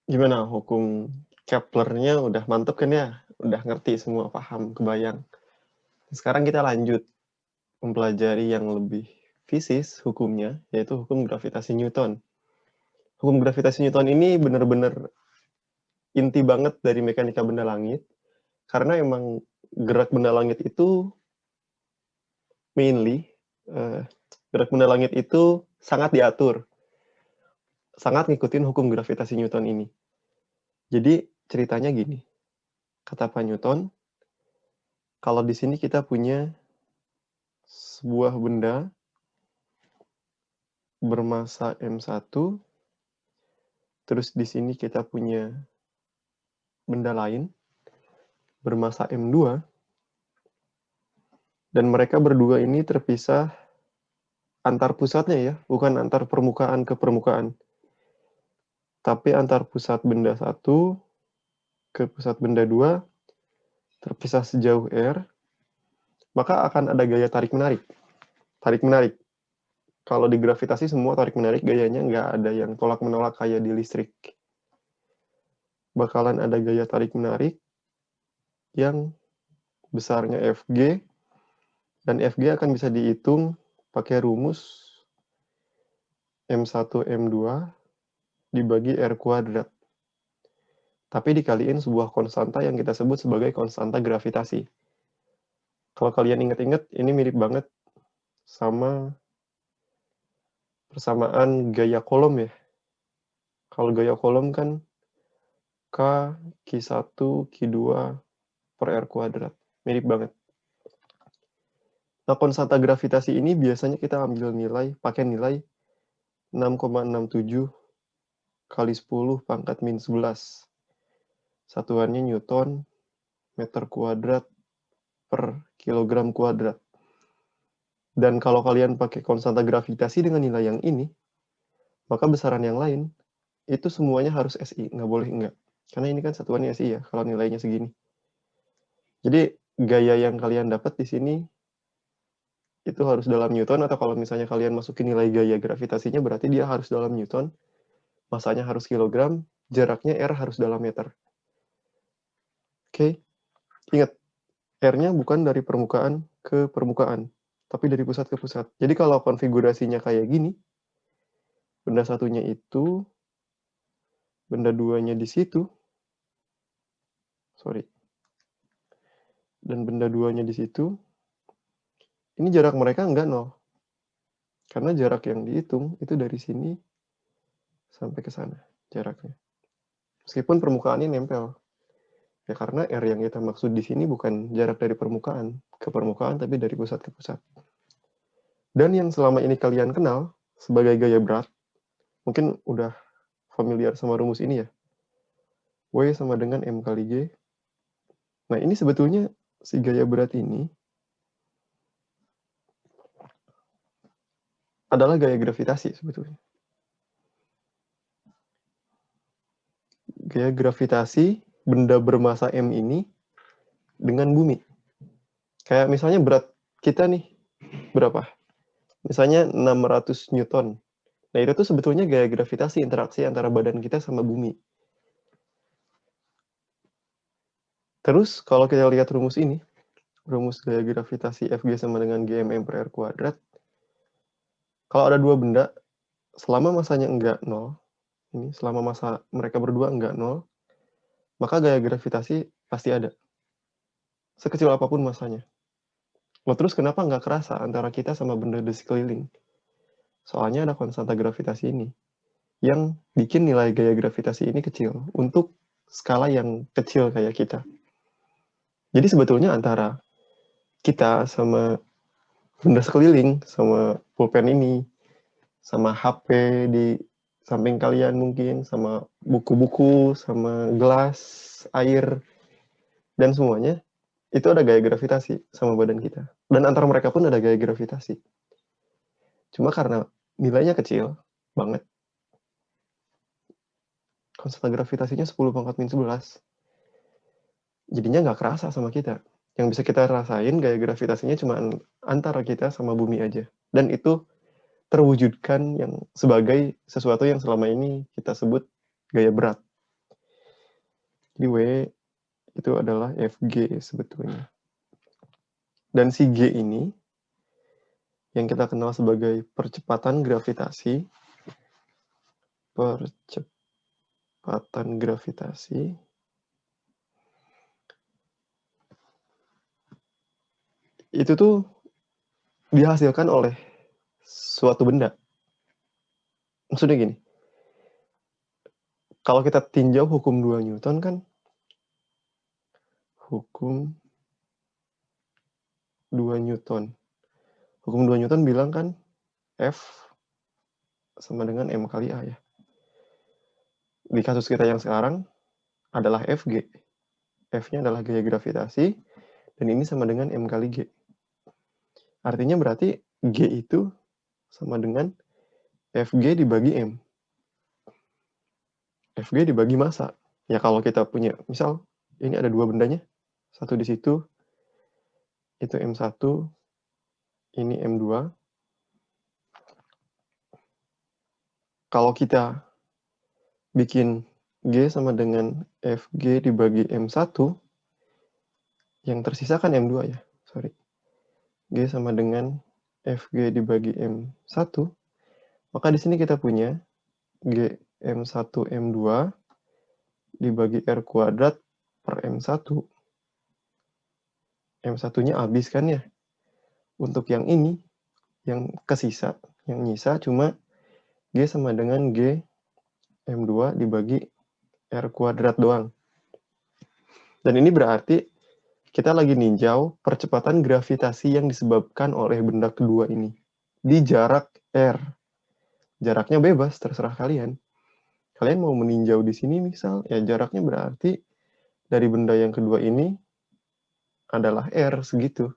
Gimana hukum Keplernya udah mantep kan ya? Udah ngerti semua, paham, kebayang. Sekarang kita lanjut mempelajari yang lebih fisis hukumnya, yaitu hukum gravitasi Newton. Hukum gravitasi Newton ini benar-benar inti banget dari mekanika benda langit, karena emang gerak benda langit itu mainly, gerak benda langit itu sangat diatur, sangat ngikutin hukum gravitasi Newton ini. Jadi ceritanya gini, kata Pak Newton, kalau di sini kita punya sebuah benda bermasa M1, terus di sini kita punya benda lain bermasa M2, dan mereka berdua ini terpisah antar pusatnya ya, bukan antar permukaan ke permukaan, tapi antar pusat benda 1 ke pusat benda 2 terpisah sejauh R, maka akan ada gaya tarik-menarik. Tarik-menarik. Kalau di gravitasi semua tarik-menarik gayanya nggak ada yang tolak-menolak kayak di listrik. Bakalan ada gaya tarik-menarik yang besarnya Fg, dan Fg akan bisa dihitung pakai rumus M1 M2 dibagi R kuadrat. Tapi dikaliin sebuah konstanta yang kita sebut sebagai konstanta gravitasi. Kalau kalian ingat-ingat, ini mirip banget sama persamaan gaya kolom ya. Kalau gaya kolom kan K, Q1, Q2 per R kuadrat. Mirip banget. Nah, konstanta gravitasi ini biasanya kita ambil nilai, pakai nilai 6,67 kali 10 pangkat min 11. Satuannya Newton meter kuadrat per kilogram kuadrat. Dan kalau kalian pakai konstanta gravitasi dengan nilai yang ini, maka besaran yang lain, itu semuanya harus SI, nggak boleh enggak. Karena ini kan satuannya SI ya, kalau nilainya segini. Jadi, gaya yang kalian dapat di sini, itu harus dalam Newton, atau kalau misalnya kalian masukin nilai gaya gravitasinya, berarti dia harus dalam Newton, masanya harus kilogram, jaraknya R harus dalam meter. Oke, ingat, R-nya bukan dari permukaan ke permukaan, tapi dari pusat ke pusat. Jadi kalau konfigurasinya kayak gini, benda satunya itu, benda duanya di situ, dan benda duanya di situ, ini jarak mereka enggak 0. Karena jarak yang dihitung itu dari sini sampai ke sana jaraknya. Meskipun permukaannya nempel. Ya karena R yang kita maksud di sini bukan jarak dari permukaan ke permukaan, tapi dari pusat ke pusat. Dan yang selama ini kalian kenal sebagai gaya berat, mungkin udah familiar sama rumus ini ya. W sama dengan M kali G. Nah, ini sebetulnya si gaya berat ini adalah gaya gravitasi sebetulnya. Gaya gravitasi benda bermasa M ini dengan bumi. Kayak misalnya berat kita nih, berapa? Misalnya 600 Newton. Nah, itu tuh sebetulnya gaya gravitasi interaksi antara badan kita sama bumi. Terus, kalau kita lihat rumus ini, rumus gaya gravitasi Fg sama dengan GMM per R kuadrat, kalau ada dua benda, selama masanya enggak 0, ini selama masa mereka berdua enggak 0, maka gaya gravitasi pasti ada. Sekecil apapun masanya. Loh, terus kenapa nggak kerasa antara kita sama benda di sekeliling? Soalnya ada konstanta gravitasi ini, yang bikin nilai gaya gravitasi ini kecil, untuk skala yang kecil kayak kita. Jadi sebetulnya antara kita sama benda sekeliling, sama pulpen ini, sama HP di samping kalian mungkin, sama buku-buku, sama gelas, air, dan semuanya, itu ada gaya gravitasi sama badan kita. Dan antara mereka pun ada gaya gravitasi. Cuma karena nilainya kecil banget, konstanta gravitasinya 10 pangkat min 11, jadinya nggak kerasa sama kita. Yang bisa kita rasain gaya gravitasinya cuma antara kita sama bumi aja. Dan itu terwujudkan yang sebagai sesuatu yang selama ini kita sebut gaya berat. Jadi W itu adalah Fg sebetulnya. Dan si G ini yang kita kenal sebagai percepatan gravitasi. Percepatan gravitasi itu tuh dihasilkan oleh suatu benda. Maksudnya gini, kalau kita tinjau hukum 2 Newton kan, hukum 2 Newton. Hukum 2 Newton bilang kan F sama dengan M kali A ya. Di kasus kita yang sekarang adalah Fg. F-nya adalah gaya gravitasi, dan ini sama dengan M kali G. Artinya berarti G itu sama dengan Fg dibagi M. Fg dibagi massa. Ya kalau kita punya, misal ini ada dua bendanya, satu di situ, itu M1, ini M2. Kalau kita bikin G sama dengan Fg dibagi M1, yang tersisa kan M2 ya, sorry. G sama dengan Fg dibagi M1, maka di sini kita punya G M1 M2 dibagi R kuadrat per M1. M1-nya habis kan ya. Untuk yang ini, yang kesisa, yang nyisa cuma G sama dengan G M2 dibagi R kuadrat doang. Dan ini berarti kita lagi ninjau percepatan gravitasi yang disebabkan oleh benda kedua ini. Di jarak R. Jaraknya bebas, terserah kalian. Kalian mau meninjau di sini misal, ya jaraknya berarti dari benda yang kedua ini adalah R segitu.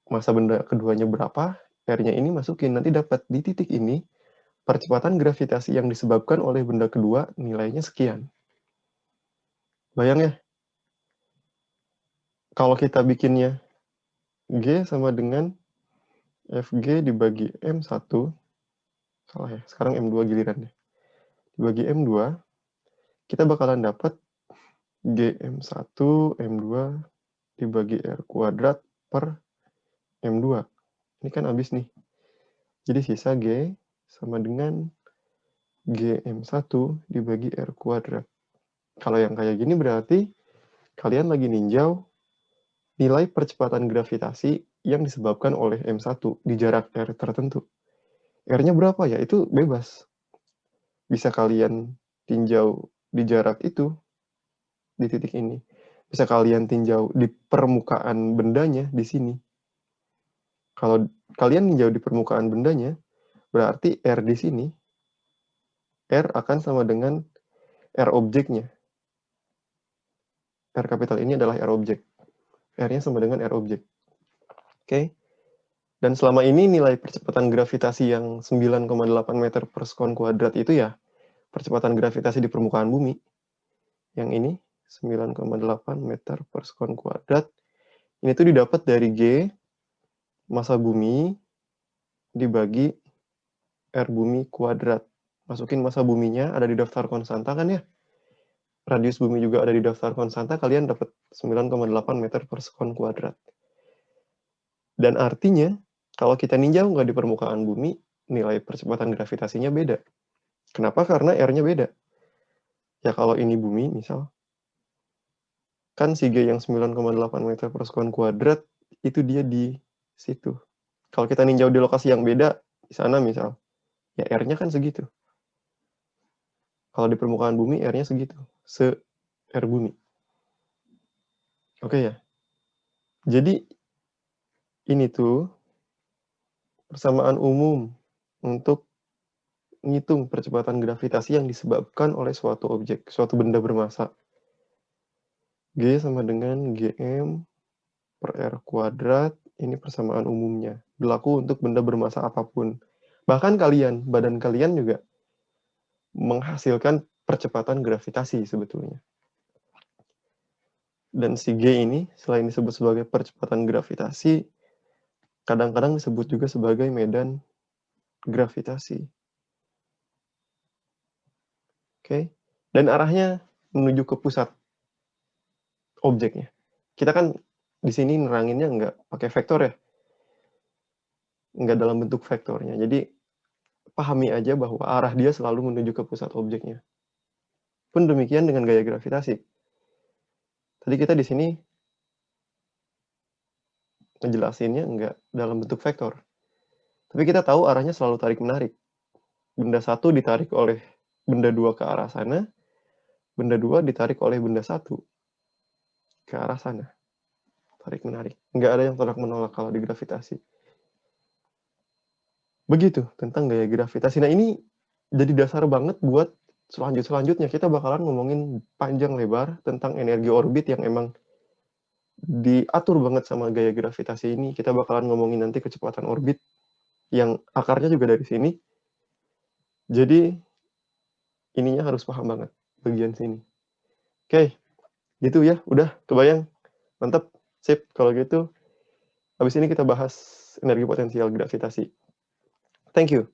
Masa benda keduanya berapa, R-nya ini masukin. Nanti dapat di titik ini, percepatan gravitasi yang disebabkan oleh benda kedua nilainya sekian. Bayang ya, kalau kita bikinnya G sama dengan Fg dibagi M1, salah ya, sekarang M2 gilirannya. Dibagi M2, kita bakalan dapat Gm1 M2 dibagi R kuadrat per M2. Ini kan habis nih. Jadi sisa G sama dengan Gm1 dibagi R kuadrat. Kalau yang kayak gini berarti kalian lagi ninjau nilai percepatan gravitasi yang disebabkan oleh M1 di jarak R tertentu. R-nya berapa ya? Itu bebas. Bisa kalian tinjau di jarak itu, di titik ini. Bisa kalian tinjau di permukaan bendanya di sini. Kalau kalian ninjau di permukaan bendanya, berarti R di sini, R akan sama dengan R objeknya. R kapital ini adalah R objek. R-nya sama dengan R objek. Oke. Dan selama ini nilai percepatan gravitasi yang 9,8 meter per sekon kuadrat itu ya percepatan gravitasi di permukaan bumi. Yang ini 9,8 meter per sekon kuadrat. Ini tuh didapat dari G massa bumi dibagi R bumi kuadrat. Masukin massa buminya ada di daftar konstanta kan ya. Radius bumi juga ada di daftar konstanta, kalian dapat 9,8 meter per sekon kuadrat. Dan artinya, kalau kita ninjau nggak di permukaan bumi, nilai percepatan gravitasinya beda. Kenapa? Karena R-nya beda. Ya kalau ini bumi, misal, kan si G yang 9,8 meter per sekon kuadrat, itu dia di situ. Kalau kita ninjau di lokasi yang beda, di sana misal, ya R-nya kan segitu. Kalau di permukaan bumi, R-nya segitu. Se-R bumi. Oke ya? Jadi, ini tuh persamaan umum untuk ngitung percepatan gravitasi yang disebabkan oleh suatu objek, suatu benda bermassa. G sama dengan Gm per R kuadrat, ini persamaan umumnya. Berlaku untuk benda bermassa apapun. Bahkan kalian, badan kalian juga menghasilkan percepatan gravitasi sebetulnya. Dan si G ini, selain disebut sebagai percepatan gravitasi, kadang-kadang disebut juga sebagai medan gravitasi. Oke. Dan arahnya menuju ke pusat objeknya. Kita kan di sini neranginnya nggak pakai vektor ya, nggak dalam bentuk vektornya. Jadi pahami aja bahwa arah dia selalu menuju ke pusat objeknya. Pun demikian dengan gaya gravitasi. Tadi kita di sini ngejelasinnya nggak dalam bentuk vektor. Tapi kita tahu arahnya selalu tarik-menarik. Benda satu ditarik oleh benda dua ke arah sana, benda dua ditarik oleh benda satu ke arah sana. Tarik-menarik. Nggak ada yang tolak-menolak kalau di gravitasi. Begitu tentang gaya gravitasi. Nah ini jadi dasar banget buat selanjutnya. Kita bakalan ngomongin panjang lebar tentang energi orbit yang emang diatur banget sama gaya gravitasi ini. Kita bakalan ngomongin nanti kecepatan orbit yang akarnya juga dari sini. Jadi ininya harus paham banget bagian sini. Oke, gitu ya. Udah kebayang? Mantap. Sip. Kalau gitu, habis ini kita bahas energi potensial gravitasi. Thank you.